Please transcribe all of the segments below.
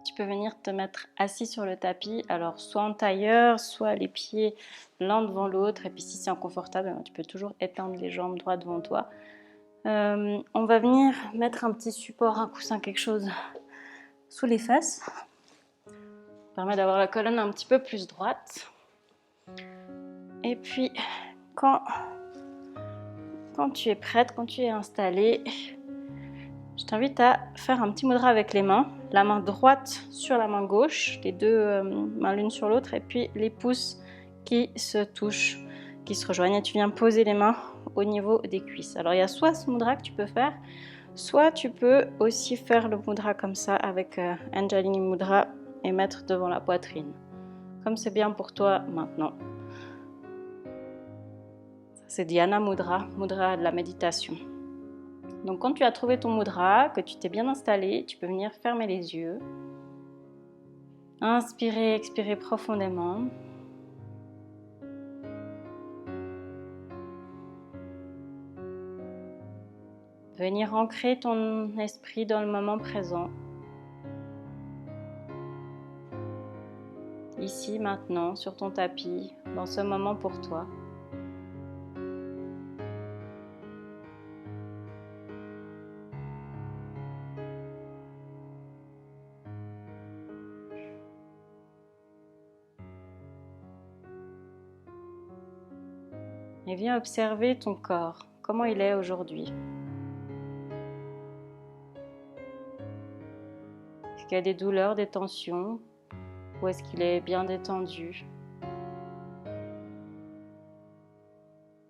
Tu peux venir te mettre assis sur le tapis, alors soit en tailleur, soit les pieds l'un devant l'autre. Et puis si c'est inconfortable, tu peux toujours étendre les jambes droit devant toi. On va venir mettre un petit support, un coussin, quelque chose sous les fesses. Ça permet d'avoir la colonne un petit peu plus droite. Et puis, quand tu es prête, quand tu es installée, je t'invite à faire un petit mudra avec les mains. La main droite sur la main gauche, les deux mains l'une sur l'autre, et puis les pouces qui se touchent, qui se rejoignent. Et tu viens poser les mains au niveau des cuisses. Alors il y a soit ce mudra que tu peux faire, soit tu peux aussi faire le mudra comme ça avec Anjalini Mudra et mettre devant la poitrine. Comme c'est bien pour toi maintenant. C'est Dhyana Mudra, mudra de la méditation. Donc quand tu as trouvé ton mudra, que tu t'es bien installé, tu peux venir fermer les yeux. Inspirez, expirez profondément. Venir ancrer ton esprit dans le moment présent. Ici, maintenant, sur ton tapis, dans ce moment pour toi. Et viens observer ton corps, comment il est aujourd'hui. Est-ce qu'il y a des douleurs, des tensions, ou est-ce qu'il est bien détendu?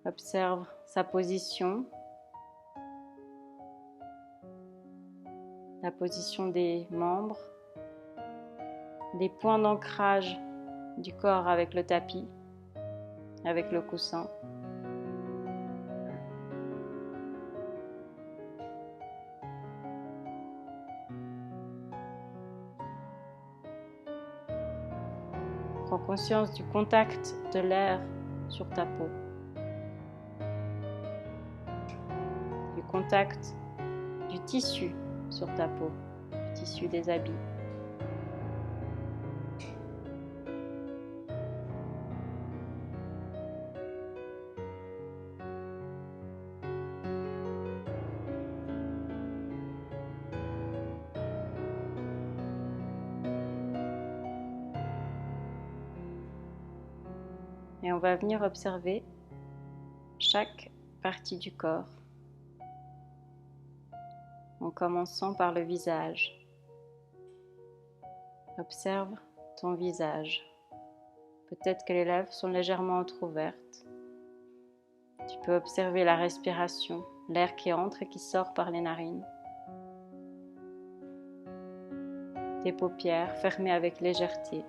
Observe sa position, la position des membres, les points d'ancrage du corps avec le tapis, avec le coussin. Prends conscience du contact de l'air sur ta peau, du contact du tissu sur ta peau, du tissu des habits. Et on va venir observer chaque partie du corps, en commençant par le visage. Observe ton visage. Peut-être que les lèvres sont légèrement entrouvertes. Tu peux observer la respiration, l'air qui entre et qui sort par les narines. Tes paupières fermées avec légèreté.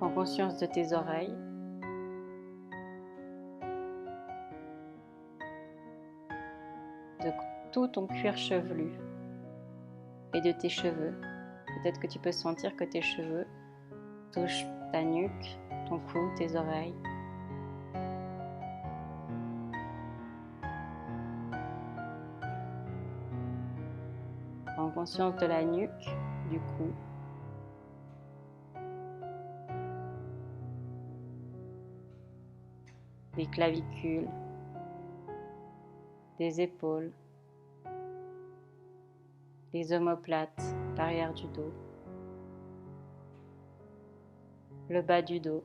Prends conscience de tes oreilles. De tout ton cuir chevelu et de tes cheveux. Peut-être que tu peux sentir que tes cheveux touchent ta nuque, ton cou, tes oreilles. Prends conscience de la nuque, du cou. Des clavicules, des épaules, les omoplates, l'arrière du dos, le bas du dos.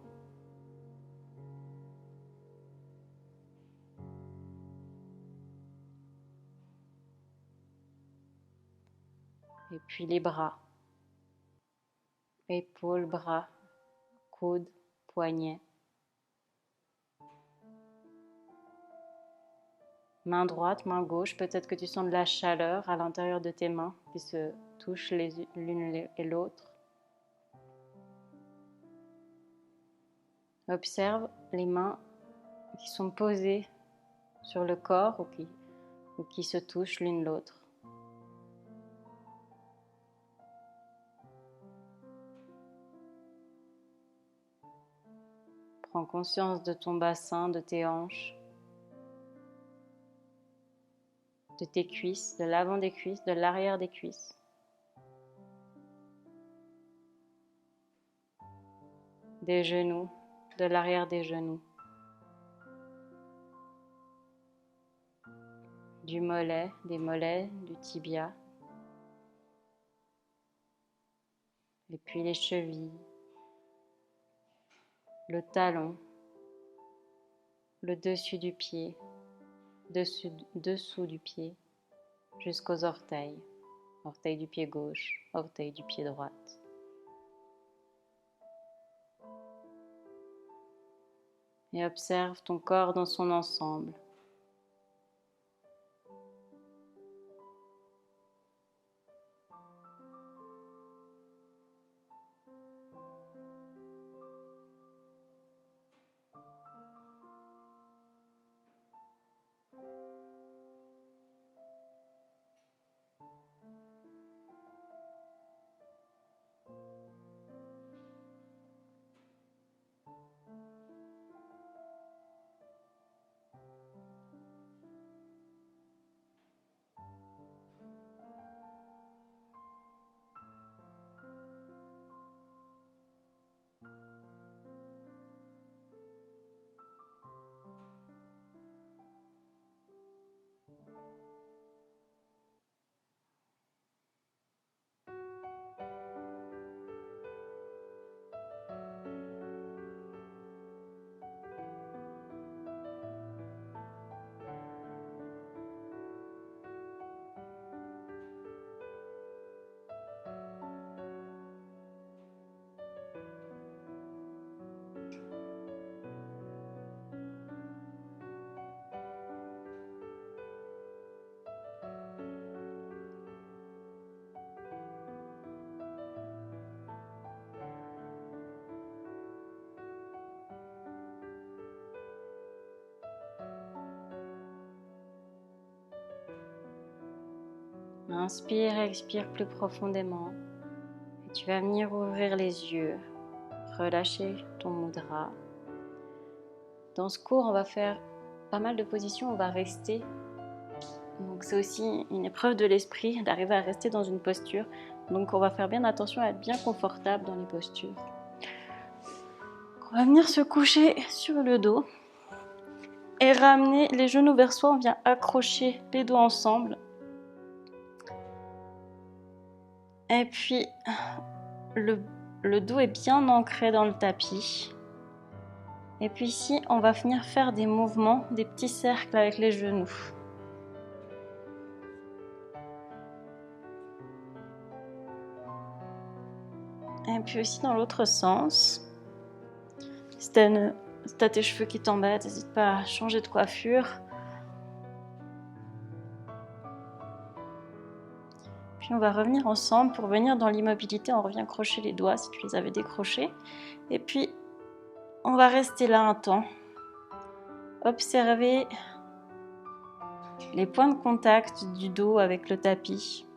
Et puis les bras, épaules, bras, coudes, poignets. Main droite, main gauche, peut-être que tu sens de la chaleur à l'intérieur de tes mains qui se touchent l'une et l'autre. Observe les mains qui sont posées sur le corps ou qui se touchent l'une l'autre. Prends conscience de ton bassin, de tes hanches, de tes cuisses, de l'avant des cuisses, de l'arrière des cuisses. Des genoux, de l'arrière des genoux. Du mollet, des mollets, du tibia. Et puis les chevilles, le talon, le dessus du pied, dessous du pied, jusqu'aux orteils. Orteil du pied gauche, orteil du pied droite. Et observe ton corps dans son ensemble. Inspire et expire plus profondément. Et tu vas venir ouvrir les yeux, relâcher ton mudra. Dans ce cours, on va faire pas mal de positions, on va rester. Donc c'est aussi une épreuve de l'esprit d'arriver à rester dans une posture. Donc on va faire bien attention à être bien confortable dans les postures. On va venir se coucher sur le dos et ramener les genoux vers soi. On vient accrocher les doigts ensemble. Et puis, le dos est bien ancré dans le tapis. Et puis ici, on va venir faire des mouvements, des petits cercles avec les genoux. Et puis aussi dans l'autre sens. Si t'as tes cheveux qui t'embêtent, n'hésite pas à changer de coiffure. Puis on va revenir ensemble pour venir dans l'immobilité. On revient crocher les doigts si tu les avais décrochés. Et puis, on va rester là un temps. Observer les points de contact du dos avec le tapis.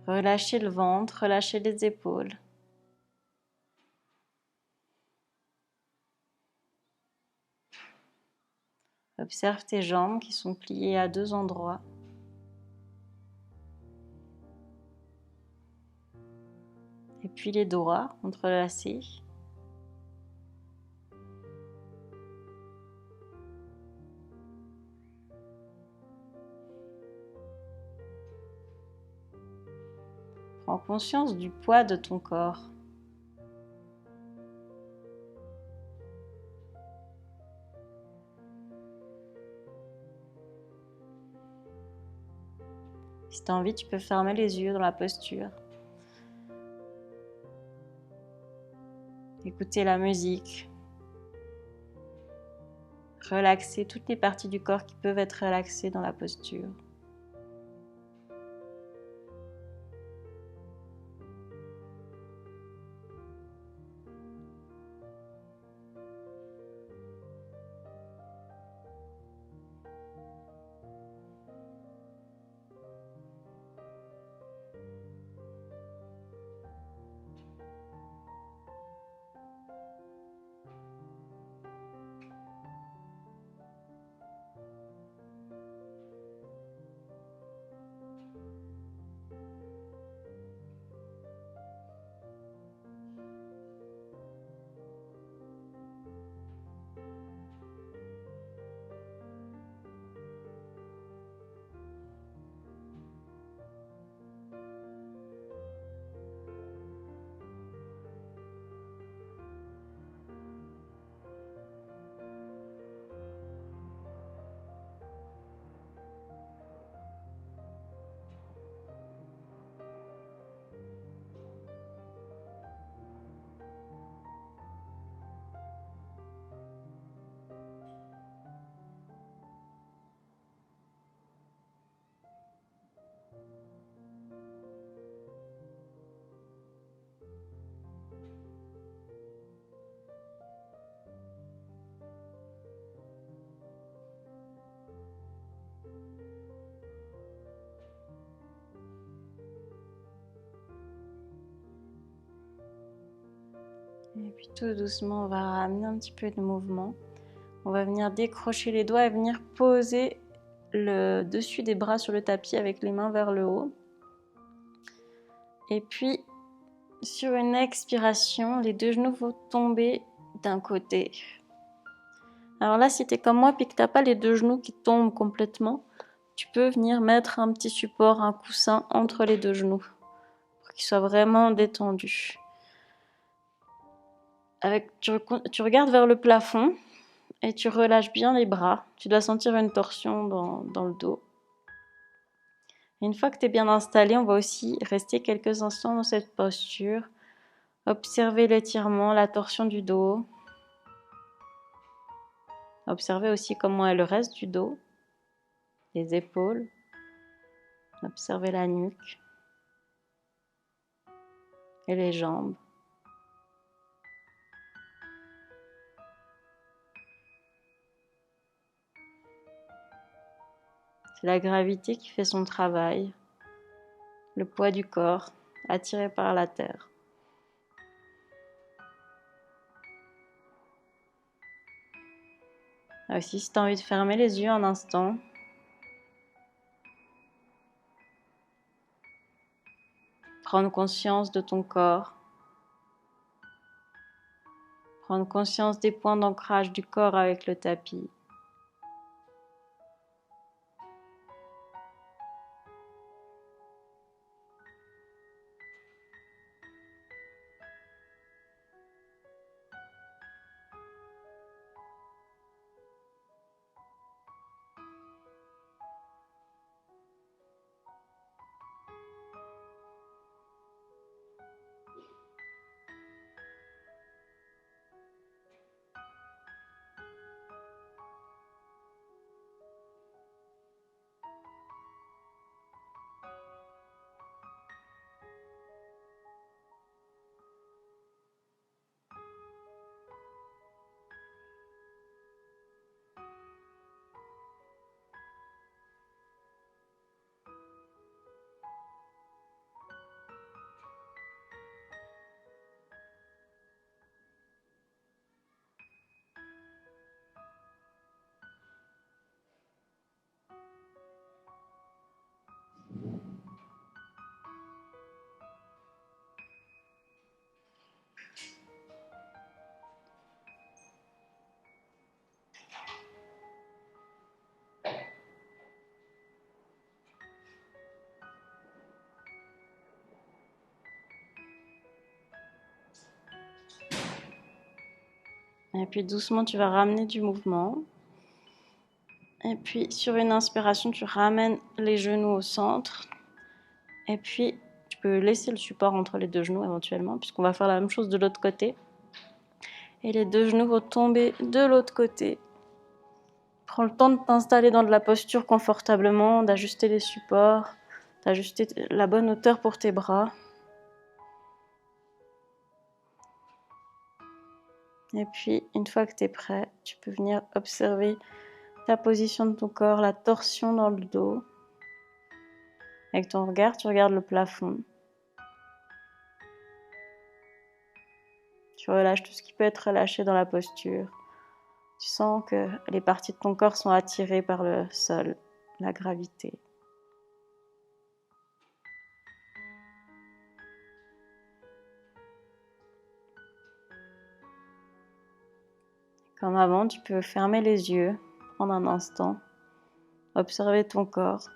Relâchez le ventre, relâchez les épaules. Observe tes jambes qui sont pliées à deux endroits. Et puis les doigts entrelacés. Prends conscience du poids de ton corps. Si tu as envie, tu peux fermer les yeux dans la posture. Écouter la musique. Relaxer toutes les parties du corps qui peuvent être relaxées dans la posture. puis tout doucement, on va ramener un petit peu de mouvement. On va venir décrocher les doigts et venir poser le dessus des bras sur le tapis avec les mains vers le haut. Et puis, sur une expiration, les deux genoux vont tomber d'un côté. Alors là, si tu es comme moi et que tu n'as pas les deux genoux qui tombent complètement, tu peux venir mettre un petit support, un coussin entre les deux genoux pour qu'ils soient vraiment détendus. Tu regardes vers le plafond et tu relâches bien les bras. Tu dois sentir une torsion dans le dos. Et une fois que tu es bien installé, on va aussi rester quelques instants dans cette posture. Observer l'étirement, la torsion du dos. Observez aussi comment est le reste du dos, les épaules. Observez la nuque et les jambes. C'est la gravité qui fait son travail, le poids du corps attiré par la terre. Aussi, si tu as envie de fermer les yeux un instant, prendre conscience de ton corps, prendre conscience des points d'ancrage du corps avec le tapis. Et puis doucement, tu vas ramener du mouvement. Et puis sur une inspiration, tu ramènes les genoux au centre. Et puis tu peux laisser le support entre les deux genoux éventuellement, puisqu'on va faire la même chose de l'autre côté. Et les deux genoux vont tomber de l'autre côté. Prends le temps de t'installer dans de la posture confortablement, d'ajuster les supports, d'ajuster la bonne hauteur pour tes bras. Et puis, une fois que tu es prêt, tu peux venir observer ta position de ton corps, la torsion dans le dos. Avec ton regard, tu regardes le plafond. Tu relâches tout ce qui peut être relâché dans la posture. Tu sens que les parties de ton corps sont attirées par le sol, la gravité. Comme avant, tu peux fermer les yeux, prendre un instant, observer ton corps.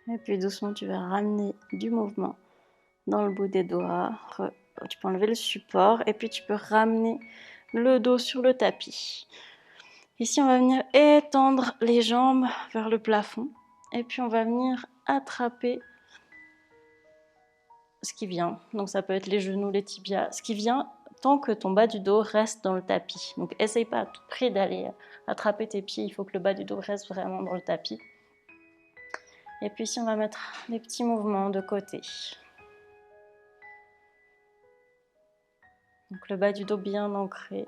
Et puis doucement, tu vas ramener du mouvement dans le bout des doigts. Tu peux enlever le support et puis tu peux ramener le dos sur le tapis. Ici, on va venir étendre les jambes vers le plafond et puis on va venir attraper ce qui vient. Donc ça peut être les genoux, les tibias, ce qui vient tant que ton bas du dos reste dans le tapis. Donc essaye pas à tout prix d'aller attraper tes pieds, il faut que le bas du dos reste vraiment dans le tapis. Et puis ici, on va mettre des petits mouvements de côté. Donc le bas du dos bien ancré.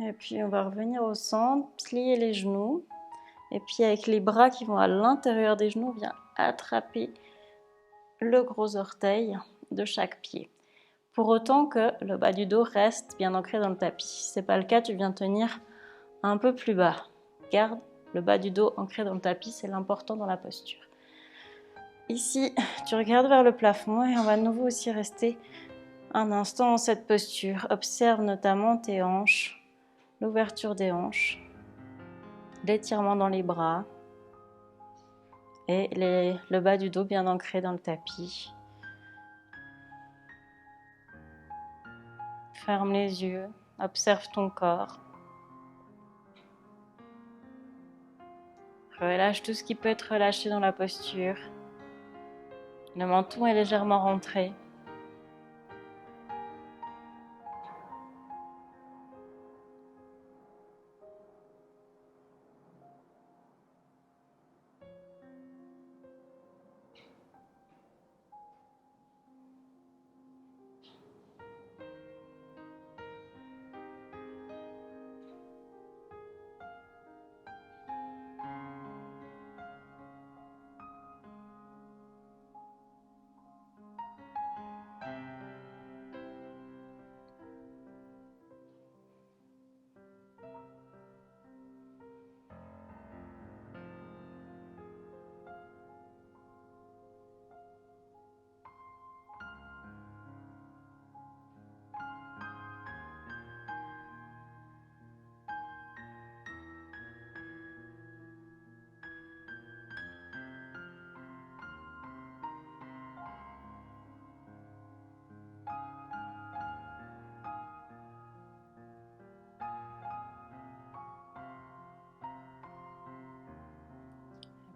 Et puis on va revenir au centre, plier les genoux. Et puis avec les bras qui vont à l'intérieur des genoux, on vient attraper le gros orteil de chaque pied. Pour autant que le bas du dos reste bien ancré dans le tapis. Si ce n'est pas le cas, tu viens tenir un peu plus bas. Garde le bas du dos ancré dans le tapis, c'est l'important dans la posture. Ici, tu regardes vers le plafond et on va de nouveau aussi rester un instant dans cette posture. Observe notamment tes hanches, l'ouverture des hanches, l'étirement dans les bras et le bas du dos bien ancré dans le tapis. Ferme les yeux, observe ton corps. Relâche tout ce qui peut être relâché dans la posture. Le menton est légèrement rentré.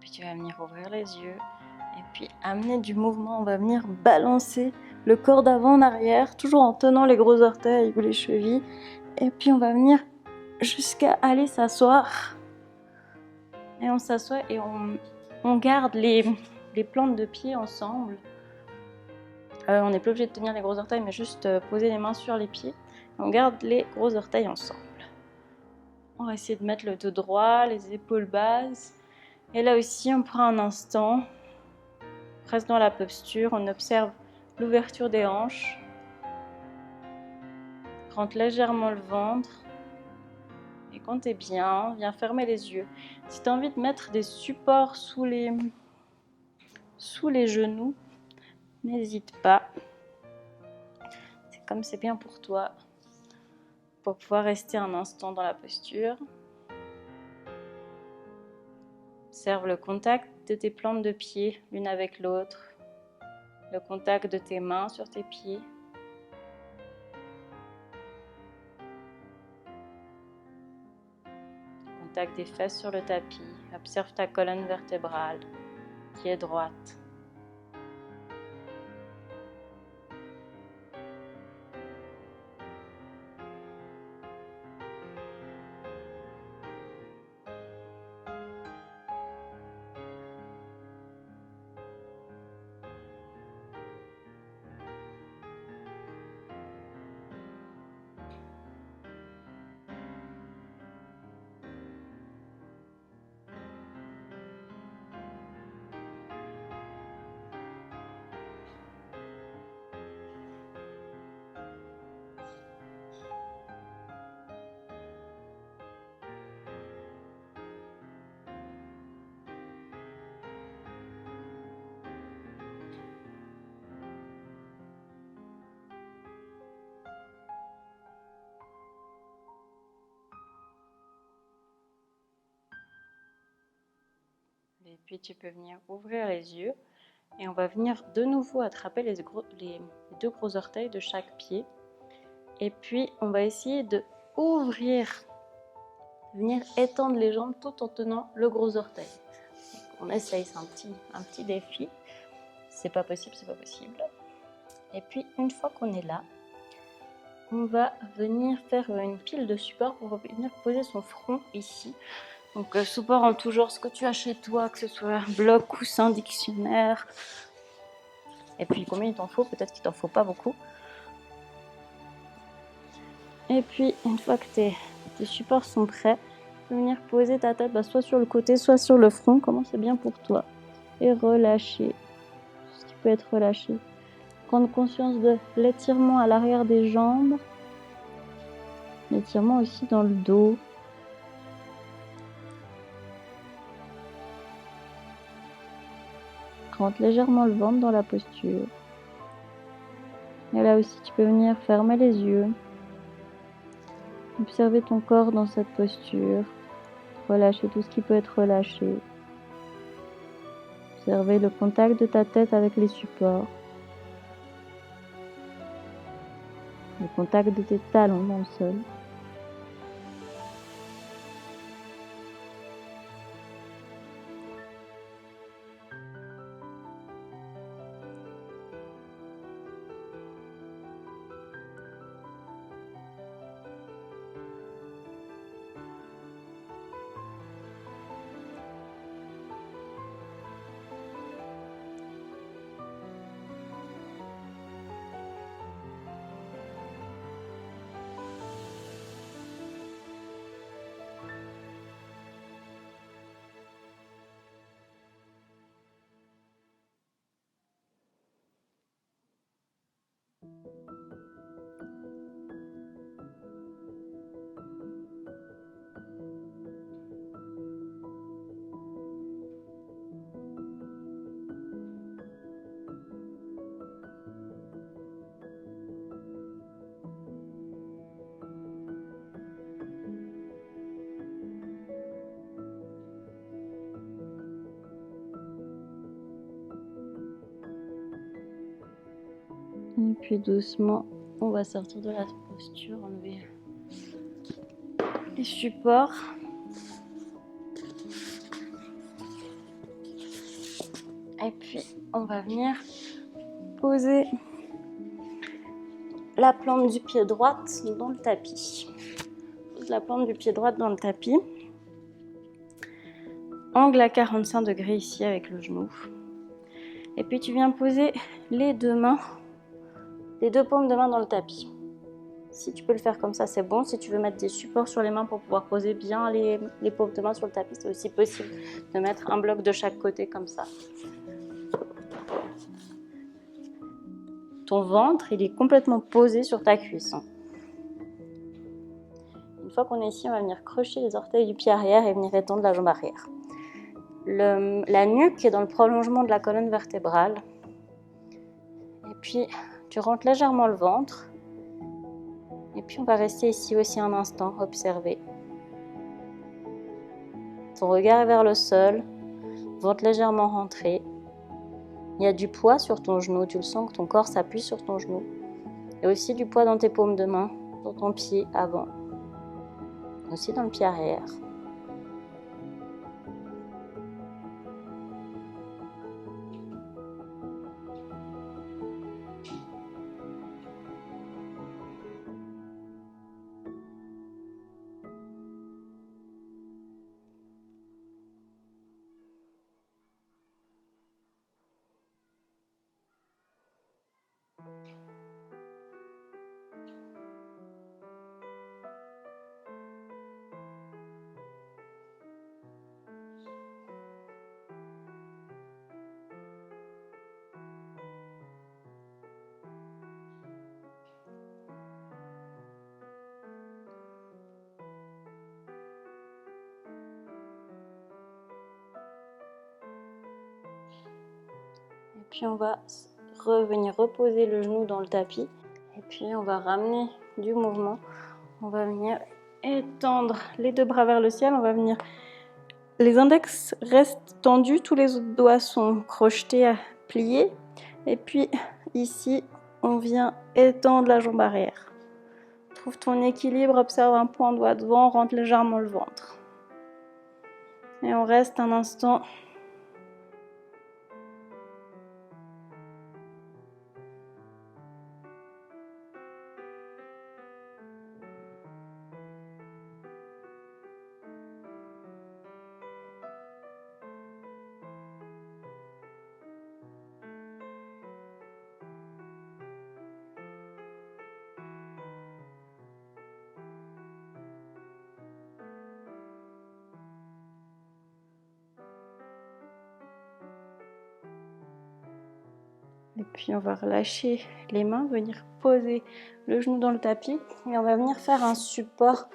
Puis tu vas venir ouvrir les yeux et puis amener du mouvement. On va venir balancer le corps d'avant en arrière, toujours en tenant les gros orteils ou les chevilles. Et puis on va venir jusqu'à aller s'asseoir. Et on s'assoit et on garde les plantes de pied ensemble. On n'est plus obligé de tenir les gros orteils, mais juste poser les mains sur les pieds. On garde les gros orteils ensemble. On va essayer de mettre le dos droit, les épaules basses. Et là aussi, on prend un instant, on reste dans la posture, on observe l'ouverture des hanches. Rentre légèrement le ventre. Et quand tu es bien, viens fermer les yeux. Si tu as envie de mettre des supports sous les genoux, n'hésite pas. C'est comme c'est bien pour toi, pour pouvoir rester un instant dans la posture. Observe le contact de tes plantes de pied l'une avec l'autre, le contact de tes mains sur tes pieds. Contact des fesses sur le tapis. Observe ta colonne vertébrale qui est droite. Et puis tu peux venir ouvrir les yeux. Et on va venir de nouveau attraper les deux gros orteils de chaque pied. Et puis on va essayer de ouvrir, venir étendre les jambes tout en tenant le gros orteil. On essaye, c'est un petit défi. C'est pas possible, c'est pas possible. Et puis une fois qu'on est là, on va venir faire une pile de support pour venir poser son front ici. Donc support en tout genre, ce que tu as chez toi, que ce soit bloc, coussin, dictionnaire. Et puis combien il t'en faut? Peut-être qu'il t'en faut pas beaucoup. Et puis une fois que tes supports sont prêts, tu vas venir poser ta tête soit sur le côté, soit sur le front, comment c'est bien pour toi. Et relâcher tout ce qui peut être relâché. Prendre conscience de l'étirement à l'arrière des jambes, l'étirement aussi dans le dos. Rentre légèrement le ventre dans la posture. Et là aussi, tu peux venir fermer les yeux. Observer ton corps dans cette posture. Relâcher tout ce qui peut être relâché. Observer le contact de ta tête avec les supports. Le contact de tes talons dans le sol. Et puis doucement, on va sortir de la posture, enlever les supports. Et puis, on va venir poser la plante du pied droite dans le tapis. Pose la plante du pied droit dans le tapis. Angle à 45 degrés ici avec le genou. Et puis, tu viens poser les deux paumes de main dans le tapis. Si tu peux le faire comme ça, c'est bon. Si tu veux mettre des supports sur les mains pour pouvoir poser bien les paumes de main sur le tapis, c'est aussi possible de mettre un bloc de chaque côté comme ça. Ton ventre, il est complètement posé sur ta cuisse. Une fois qu'on est ici, on va venir crocher les orteils du pied arrière et venir étendre la jambe arrière. La nuque est dans le prolongement de la colonne vertébrale. Et puis, tu rentres légèrement le ventre. Et puis, on va rester ici aussi un instant, observer. Ton regard est vers le sol, ventre légèrement rentré. Il y a du poids sur ton genou, tu le sens que ton corps s'appuie sur ton genou. Et aussi du poids dans tes paumes de main, dans ton pied avant. Aussi dans le pied arrière. Et puis on va revenir reposer le genou dans le tapis. Et puis on va ramener du mouvement. On va venir étendre les deux bras vers le ciel. On va venir les index restent tendus, tous les autres doigts sont crochetés, pliés. Et puis ici, on vient étendre la jambe arrière. Trouve ton équilibre, observe un point doigt devant, rentre légèrement le ventre. Et on reste un instant. Et puis on va relâcher les mains, venir poser le genou dans le tapis et on va venir faire un support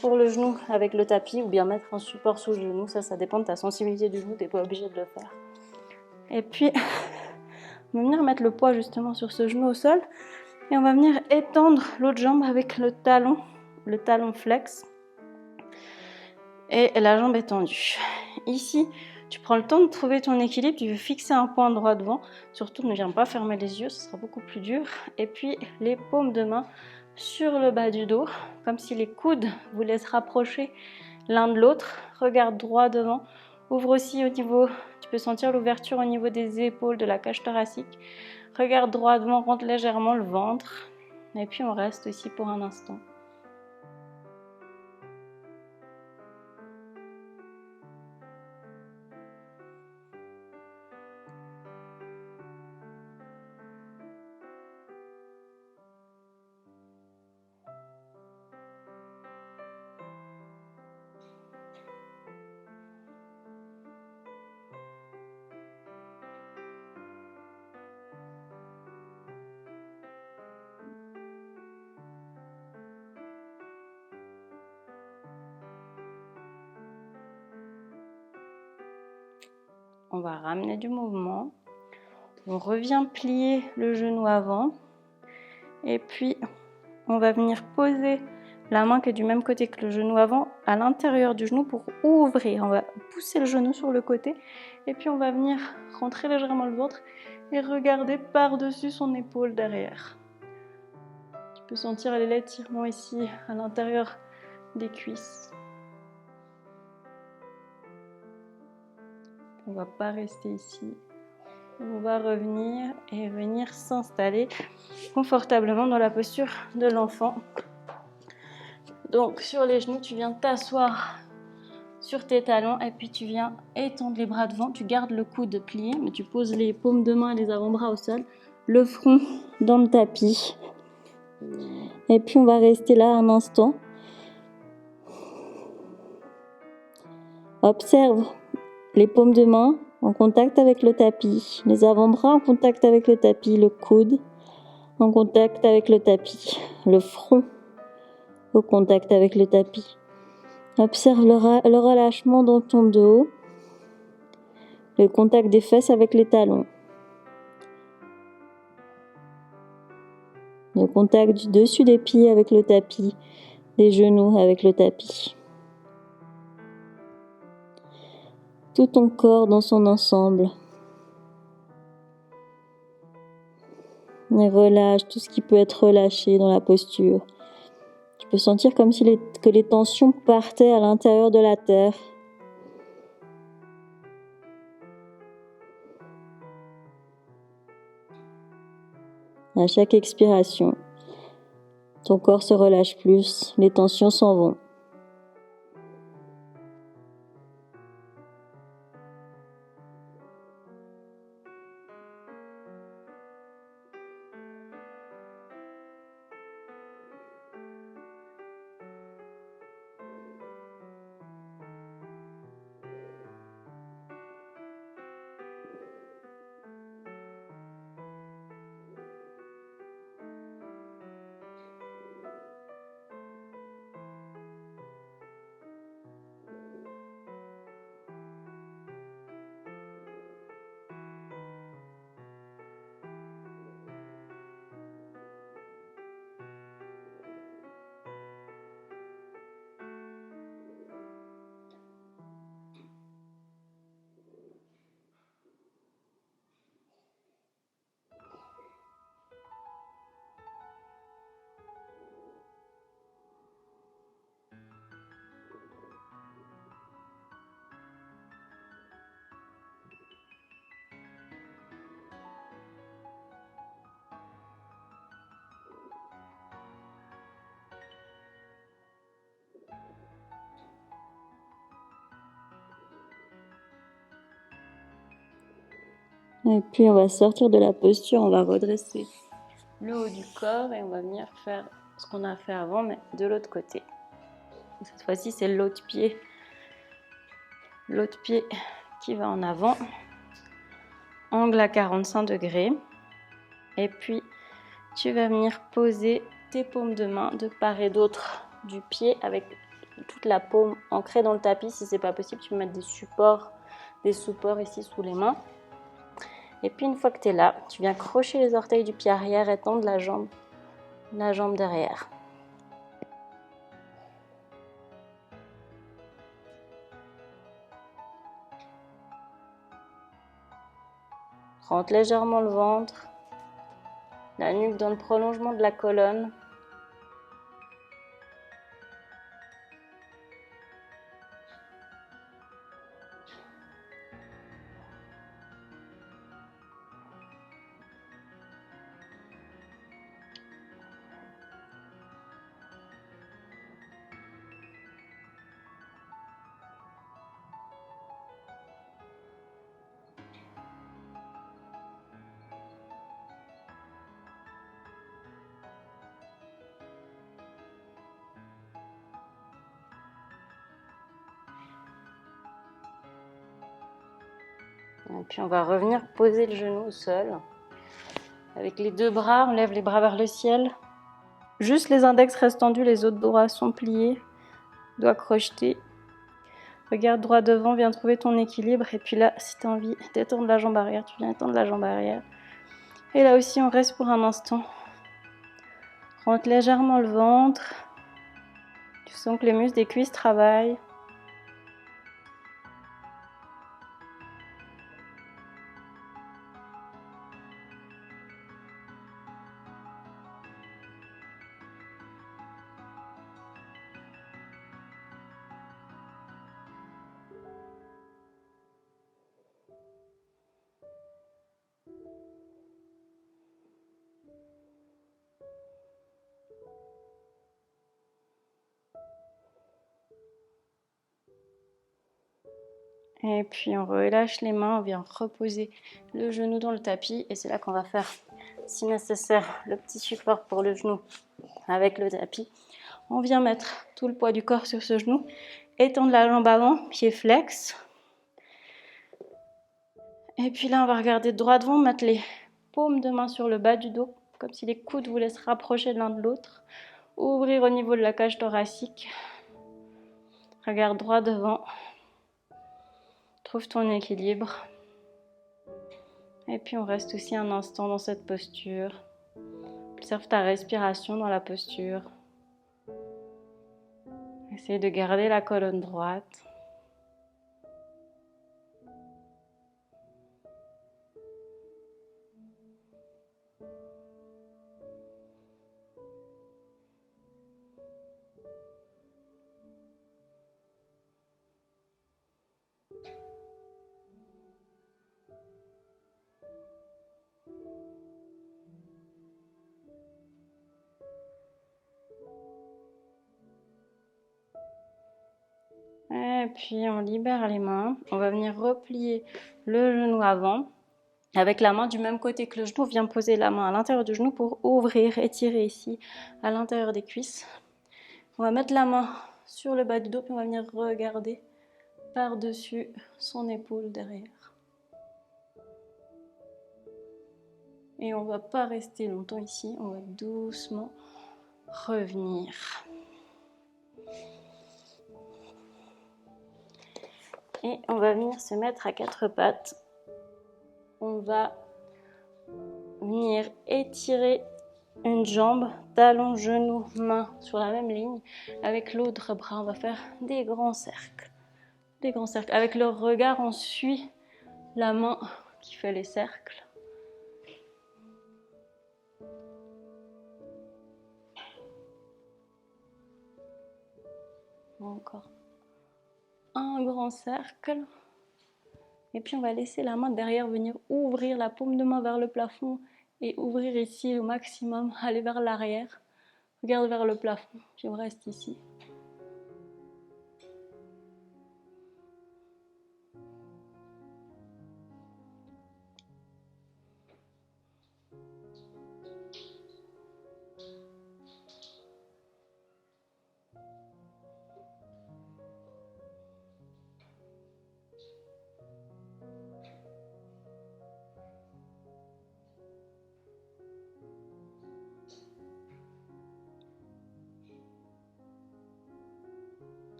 pour le genou avec le tapis ou bien mettre un support sous le genou, ça dépend de ta sensibilité du genou, tu n'es pas obligé de le faire. Et puis on va venir mettre le poids justement sur ce genou au sol et on va venir étendre l'autre jambe avec le talon flex et la jambe étendue. Ici, tu prends le temps de trouver ton équilibre, tu veux fixer un point droit devant, surtout ne viens pas fermer les yeux, ce sera beaucoup plus dur. Et puis les paumes de main sur le bas du dos, comme si les coudes voulaient se rapprocher l'un de l'autre. Regarde droit devant, ouvre aussi au niveau, tu peux sentir l'ouverture au niveau des épaules, de la cage thoracique. Regarde droit devant, rentre légèrement le ventre. Et puis on reste ici pour un instant. On va ramener du mouvement. On revient plier le genou avant. Et puis, on va venir poser la main qui est du même côté que le genou avant à l'intérieur du genou pour ouvrir. On va pousser le genou sur le côté. Et puis, on va venir rentrer légèrement le ventre et regarder par-dessus son épaule derrière. Tu peux sentir l'étirement ici à l'intérieur des cuisses. On ne va pas rester ici. On va revenir et venir s'installer confortablement dans la posture de l'enfant. Donc sur les genoux, tu viens t'asseoir sur tes talons et puis tu viens étendre les bras devant. Tu gardes le coude plié, mais tu poses les paumes de main et les avant-bras au sol, le front dans le tapis. Et puis on va rester là un instant. Observe les paumes de main en contact avec le tapis, les avant-bras en contact avec le tapis, le coude en contact avec le tapis, le front au contact avec le tapis. Observe le relâchement dans ton dos, le contact des fesses avec les talons, le contact du dessus des pieds avec le tapis, des genoux avec le tapis. Tout ton corps dans son ensemble. Et relâche tout ce qui peut être relâché dans la posture. Tu peux sentir comme si que les tensions partaient à l'intérieur de la terre. À chaque expiration, ton corps se relâche plus, les tensions s'en vont. Et puis on va sortir de la posture, on va redresser le haut du corps et on va venir faire ce qu'on a fait avant, mais de l'autre côté. Cette fois-ci, c'est l'autre pied qui va en avant, angle à 45 degrés. Et puis, tu vas venir poser tes paumes de main de part et d'autre du pied avec toute la paume ancrée dans le tapis. Si c'est pas possible, tu peux mettre des supports ici sous les mains. Et puis une fois que tu es là, tu viens crocher les orteils du pied arrière et tendre la jambe derrière. Rentre légèrement le ventre, la nuque dans le prolongement de la colonne. Et puis on va revenir poser le genou au sol. Avec les deux bras, on lève les bras vers le ciel. Juste les index restent tendus, les autres bras sont pliés. Doigts crochetés. Regarde droit devant, viens trouver ton équilibre. Et puis là, si tu as envie d'étendre la jambe arrière, tu viens étendre la jambe arrière. Et là aussi, on reste pour un instant. Rentre légèrement le ventre. Tu sens que les muscles des cuisses travaillent. Et puis on relâche les mains, on vient reposer le genou dans le tapis. Et c'est là qu'on va faire, si nécessaire, le petit support pour le genou avec le tapis. On vient mettre tout le poids du corps sur ce genou. Étendre la jambe avant, pied flex. Et puis là, on va regarder droit devant, mettre les paumes de main sur le bas du dos, comme si les coudes voulaient se rapprocher l'un de l'autre. Ouvrir au niveau de la cage thoracique. Regarde droit devant. Trouve ton équilibre. Et puis on reste aussi un instant dans cette posture. Observe ta respiration dans la posture. Essaye de garder la colonne droite. Et puis on libère les mains. On va venir replier le genou avant. Avec la main du même côté que le genou, on vient poser la main à l'intérieur du genou pour ouvrir, étirer ici à l'intérieur des cuisses. On va mettre la main sur le bas du dos puis on va venir regarder par-dessus son épaule derrière. Et on ne va pas rester longtemps ici, on va doucement revenir. Et on va venir se mettre à quatre pattes. On va venir étirer une jambe, talon, genou, main sur la même ligne. Avec l'autre bras, on va faire des grands cercles. Des grands cercles. Avec le regard, on suit la main qui fait les cercles. Encore un grand cercle. Et puis on va laisser la main derrière venir ouvrir la paume de main vers le plafond et ouvrir ici au maximum, aller vers l'arrière. Regarde vers le plafond, puis on reste ici.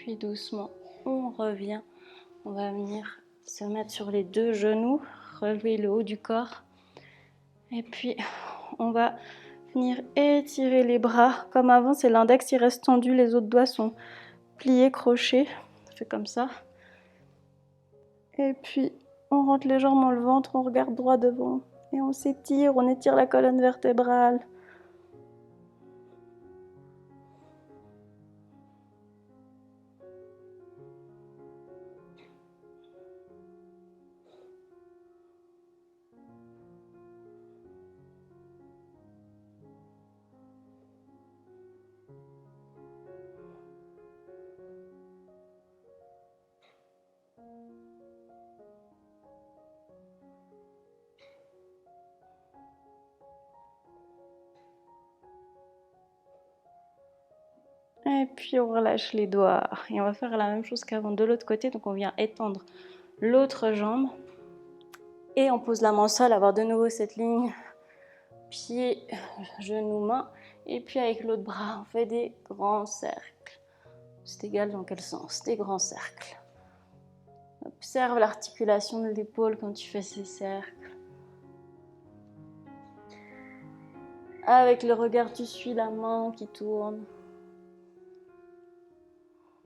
puis doucement, on revient. On va venir se mettre sur les deux genoux, relever le haut du corps. Et puis, on va venir étirer les bras. Comme avant, c'est l'index qui reste tendu, les autres doigts sont pliés, crochés. On fait comme ça. Et puis, on rentre les jambes dans le ventre, on regarde droit devant. Et on s'étire, on étire la colonne vertébrale. Et puis on relâche les doigts. Et on va faire la même chose qu'avant de l'autre côté. Donc on vient étendre l'autre jambe. Et on pose la main au sol, avoir de nouveau cette ligne. Pied, genou, main. Et puis avec l'autre bras, on fait des grands cercles. C'est égal dans quel sens? Des grands cercles. Observe l'articulation de l'épaule quand tu fais ces cercles. Avec le regard, tu suis la main qui tourne.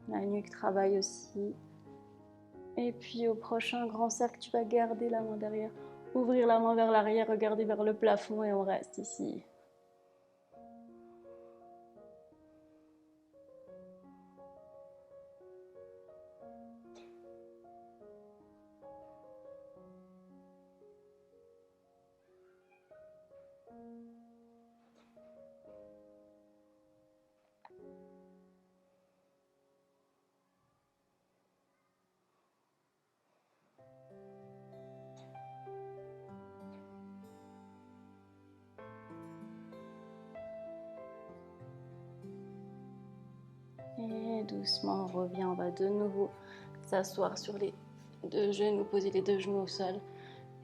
La nuque travaille aussi. Et puis au prochain grand cercle, tu vas garder la main derrière. Ouvrir la main vers l'arrière, regarder vers le plafond et on reste ici. Et doucement, on revient, on va de nouveau s'asseoir sur les deux genoux, poser les deux genoux au sol.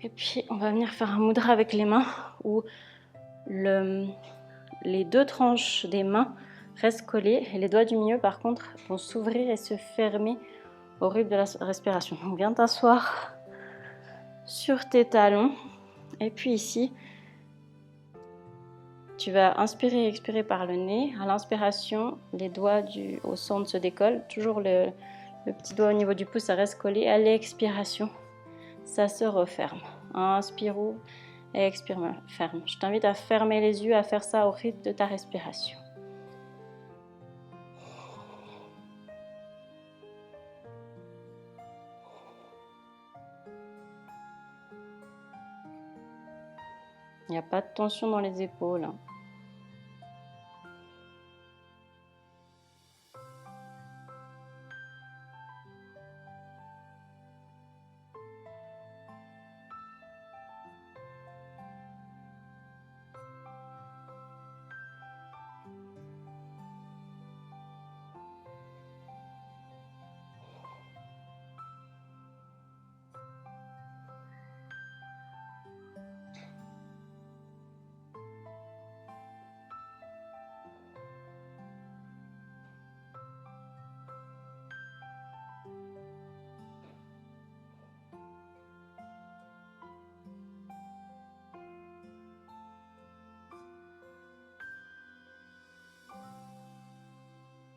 Et puis, on va venir faire un mudra avec les mains où les deux tranches des mains restent collées et les doigts du milieu, par contre, vont s'ouvrir et se fermer au rythme de la respiration. Donc, viens t'asseoir sur tes talons. Et puis ici, tu vas inspirer et expirer par le nez. À l'inspiration, les doigts au centre se décollent. Toujours le petit doigt au niveau du pouce, ça reste collé. À l'expiration, ça se referme. Inspire, ouvre et expire, ferme. Je t'invite à fermer les yeux, à faire ça au rythme de ta respiration. Il n'y a pas de tension dans les épaules.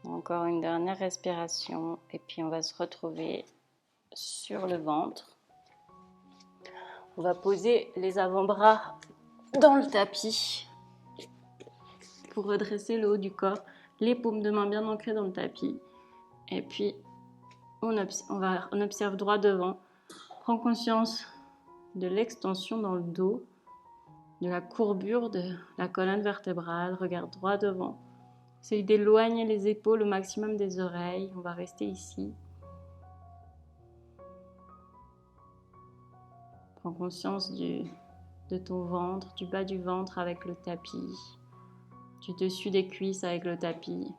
Encore une dernière respiration et puis on va se retrouver sur le ventre. On va poser les avant-bras dans le tapis pour redresser le haut du corps, les paumes de main bien ancrées dans le tapis. Et puis on observe droit devant. Prends conscience de l'extension dans le dos, de la courbure de la colonne vertébrale. Regarde droit devant. Essaye d'éloigner les épaules au maximum des oreilles. On va rester ici. Prends conscience de ton ventre, du bas du ventre avec le tapis, du dessus des cuisses avec le tapis.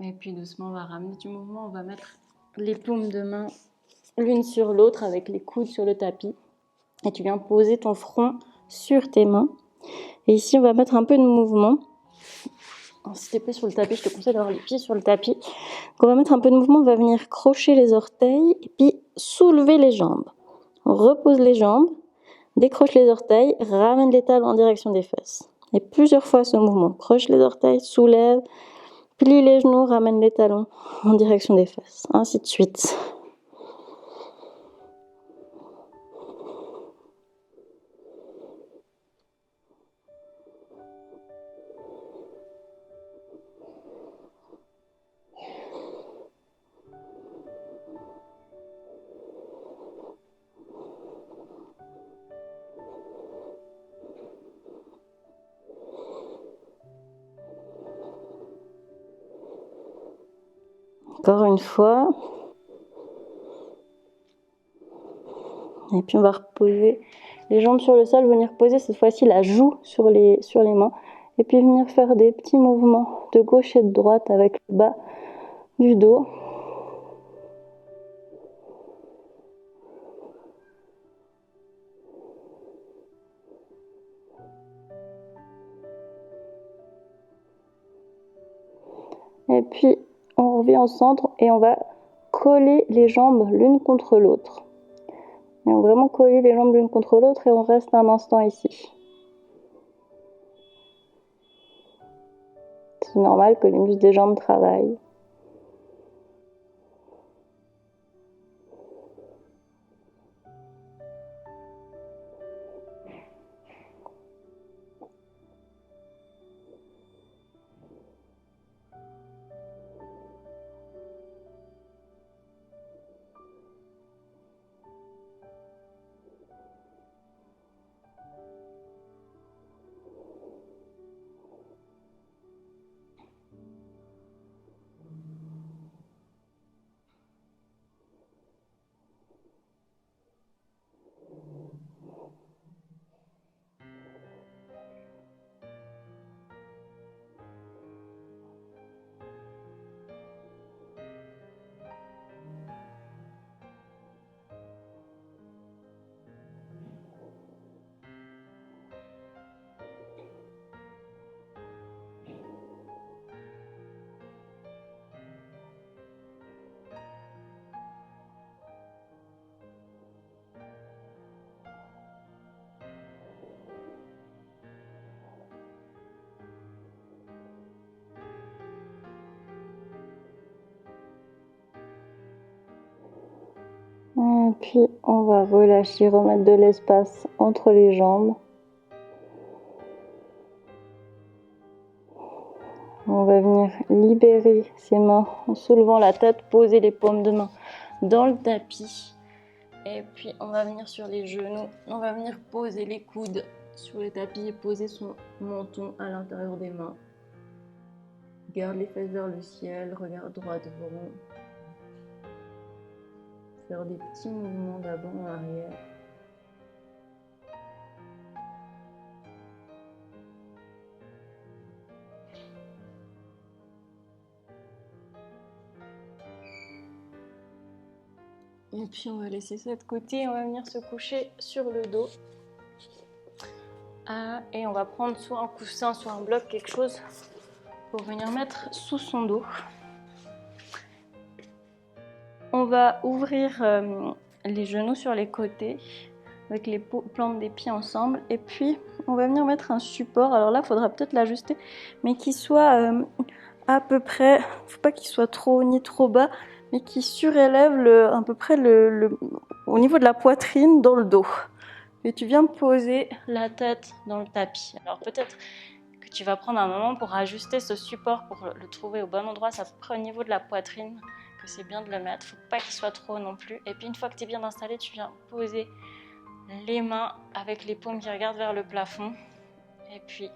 Et puis doucement, on va ramener du mouvement. On va mettre les paumes de main l'une sur l'autre avec les coudes sur le tapis. Et tu viens poser ton front sur tes mains. Et ici, on va mettre un peu de mouvement. Alors, si t'es pas sur le tapis, je te conseille d'avoir les pieds sur le tapis. Donc, on va mettre un peu de mouvement. On va venir crocher les orteils et puis soulever les jambes. On repose les jambes, décroche les orteils, ramène les talons en direction des fesses. Et plusieurs fois ce mouvement. Croche les orteils, soulève, plie les genoux, ramène les talons en direction des fesses. Ainsi de suite. Encore une fois. Et puis on va reposer les jambes sur le sol, venir poser cette fois-ci la joue sur les mains. Et puis venir faire des petits mouvements de gauche et de droite avec le bas du dos. Et puis on revient au centre et on va coller les jambes l'une contre l'autre. Et on va vraiment coller les jambes l'une contre l'autre et on reste un instant ici. C'est normal que les muscles des jambes travaillent. Et puis on va relâcher, remettre de l'espace entre les jambes. On va venir libérer ses mains en soulevant la tête, poser les paumes de main dans le tapis. Et puis on va venir sur les genoux, on va venir poser les coudes sur le tapis et poser son menton à l'intérieur des mains. Garde les fesses vers le ciel, regarde droit devant. Faire des petits mouvements d'avant en arrière. Et puis on va laisser ça de côté, on va venir se coucher sur le dos. Et on va prendre soit un coussin, soit un bloc, quelque chose pour venir mettre sous son dos. On va ouvrir les genoux sur les côtés avec les plantes des pieds ensemble. Et puis on va venir mettre un support. Alors là, il faudra peut-être l'ajuster, mais qui soit à peu près, il ne faut pas qu'il soit trop haut ni trop bas, mais qui surélève à peu près au niveau de la poitrine dans le dos. Et tu viens poser la tête dans le tapis. Alors peut-être que tu vas prendre un moment pour ajuster ce support, pour le trouver au bon endroit. C'est à peu près au niveau de la poitrine que c'est bien de le mettre. Il ne faut pas qu'il soit trop haut non plus. Et puis une fois que tu es bien installé, tu viens poser les mains avec les paumes qui regardent vers le plafond. Et puis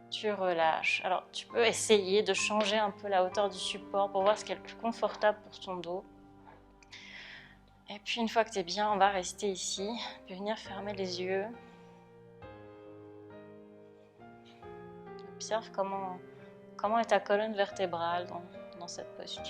tu relâches. Alors tu peux essayer de changer un peu la hauteur du support pour voir ce qui est le plus confortable pour ton dos. Et puis une fois que tu es bien, on va rester ici, puis venir fermer les yeux. Observe comment est ta colonne vertébrale dans dans cette posture.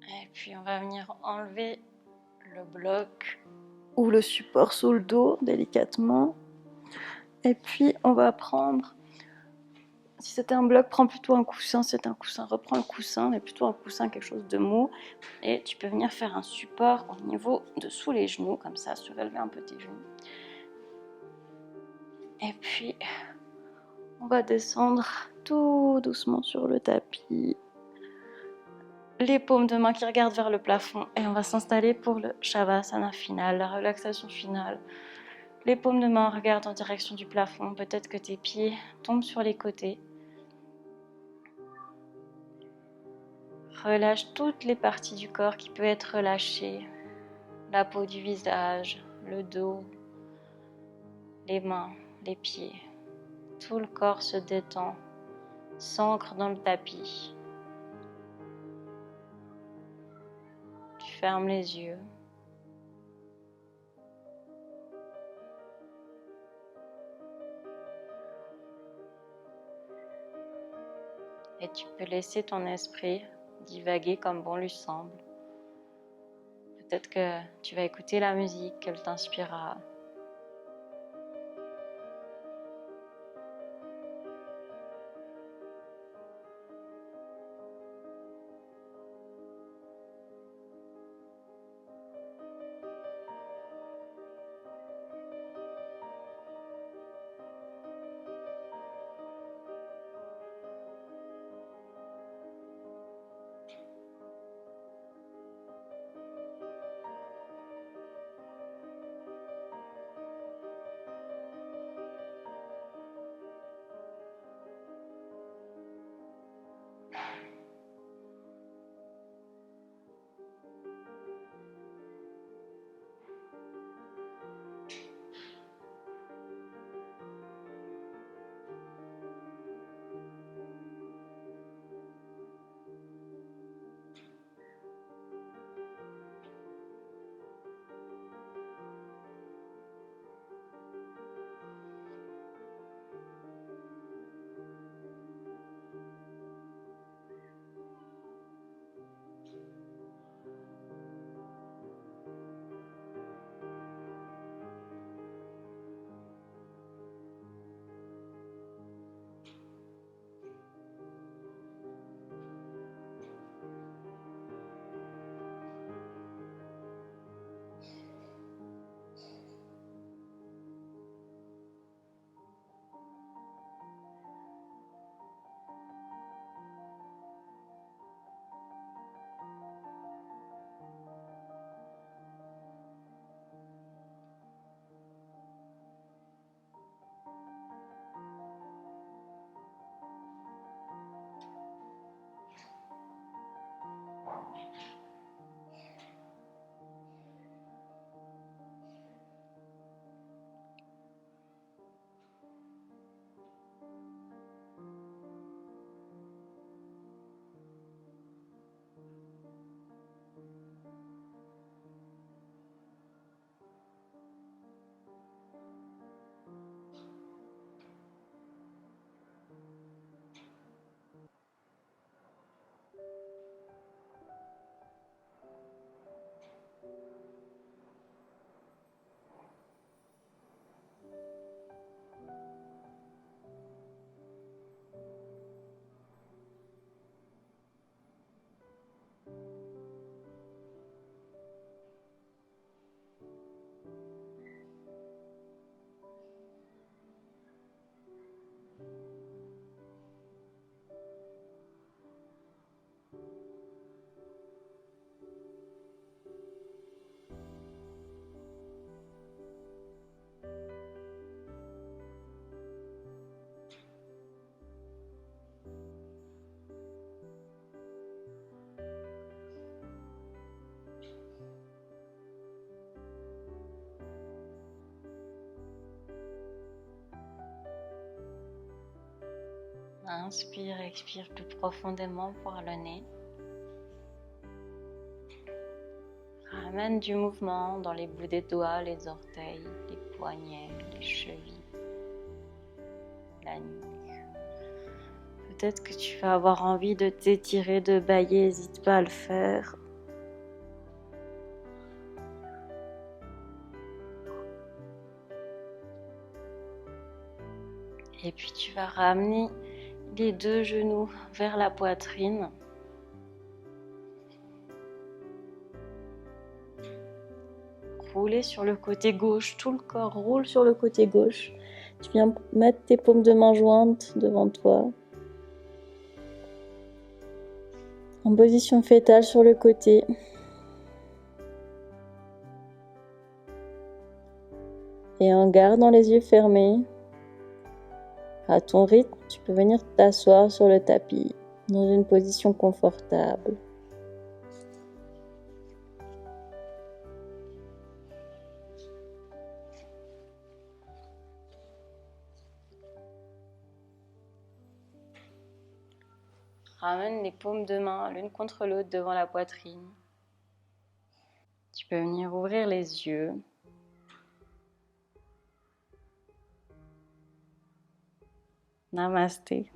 Et puis on va venir enlever le bloc ou le support sous le dos délicatement. Et puis on va prendre, si c'était un bloc, prends plutôt un coussin. Si c'est un coussin, reprends le coussin, mais plutôt un coussin, quelque chose de mou. Et tu peux venir faire un support au niveau de sous les genoux, comme ça, surélever un peu tes genoux. Et puis on va descendre tout doucement sur le tapis. Les paumes de main qui regardent vers le plafond et on va s'installer pour le Shavasana final, la relaxation finale. Les paumes de main regardent en direction du plafond, peut-être que tes pieds tombent sur les côtés. Relâche toutes les parties du corps qui peuvent être relâchées, la peau du visage, le dos, les mains, les pieds. Tout le corps se détend, s'ancre dans le tapis. Tu fermes les yeux. Et tu peux laisser ton esprit divaguer comme bon lui semble. Peut-être que tu vas écouter la musique, qu'elle t'inspirera. Inspire, expire plus profondément par le nez. Ramène du mouvement dans les bouts des doigts, les orteils, les poignets, les chevilles, la nuque. Peut-être que tu vas avoir envie de t'étirer, de bâiller, n'hésite pas à le faire. Et puis tu vas ramener les deux genoux vers la poitrine. Rouler sur le côté gauche, tout le corps roule sur le côté gauche. Tu viens mettre tes paumes de main jointes devant toi. En position fétale sur le côté. Et en gardant les yeux fermés, à ton rythme, tu peux venir t'asseoir sur le tapis, dans une position confortable. Ramène les paumes de main l'une contre l'autre devant la poitrine. Tu peux venir ouvrir les yeux. Namasté.